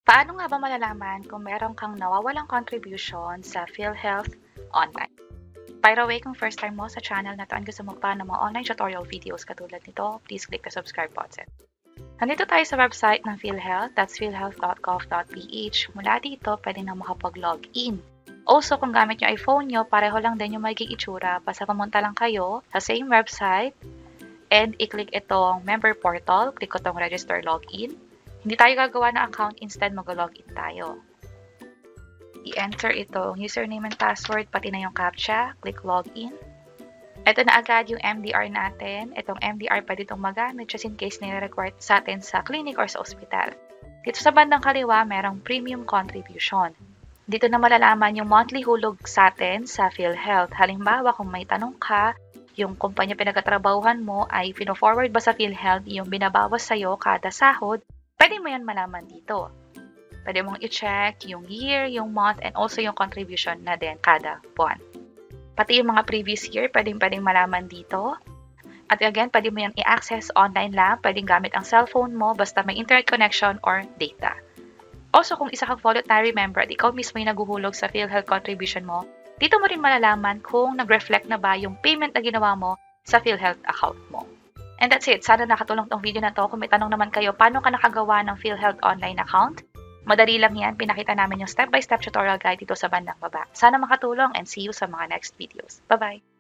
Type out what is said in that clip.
Paano nga ba malalaman kung meron kang nawawalang contribution sa PhilHealth online? By the way, kung first time mo sa channel na to and gusto mo pa ng mga online tutorial videos katulad nito, please click the subscribe button. Nandito tayo sa website ng PhilHealth, that's philhealth.gov.ph. Mula dito, pwede na makapag-login. Also, kung gamit yung iPhone nyo, pareho lang din yung magiging itsura. Basta pumunta lang kayo sa same website and i-click itong member portal. Click ko itong register login. Hindi tayo gagawa ng account, instead mag-login tayo. I-enter itong username and password, pati na yung CAPTCHA. Click login. Ito na agad yung MDR natin. Itong MDR pwede itong magamit just in case nire-require sa atin sa clinic or sa ospital. Dito sa bandang kaliwa, merong premium contribution. Dito na malalaman yung monthly hulog sa atin sa PhilHealth. Halimbawa, kung may tanong ka, yung kumpanya pinagtatrabahuhan mo ay pino-forward ba sa PhilHealth yung binabawas sa'yo kada sahod, pwede mo yan malaman dito. Pwede mong i-check yung year, yung month, and also yung contribution na din kada buwan. Pati yung mga previous year, pwedeng malaman dito. At again, pwede mo yan i-access online lang. Pwedeng gamit ang cellphone mo basta may internet connection or data. Also, kung isa kang voluntary member at ikaw mismo yung naguhulog sa PhilHealth contribution mo, dito mo rin malalaman kung nag-reflect na ba yung payment na ginawa mo sa PhilHealth account mo. And that's it. Sana nakatulong tong video na to. Kung may tanong naman kayo, paano ka nakagawa ng PhilHealth online account? Madali lang yan. Pinakita namin yung step-by-step tutorial guide dito sa bandang baba. Sana makatulong and see you sa mga next videos. Bye-bye!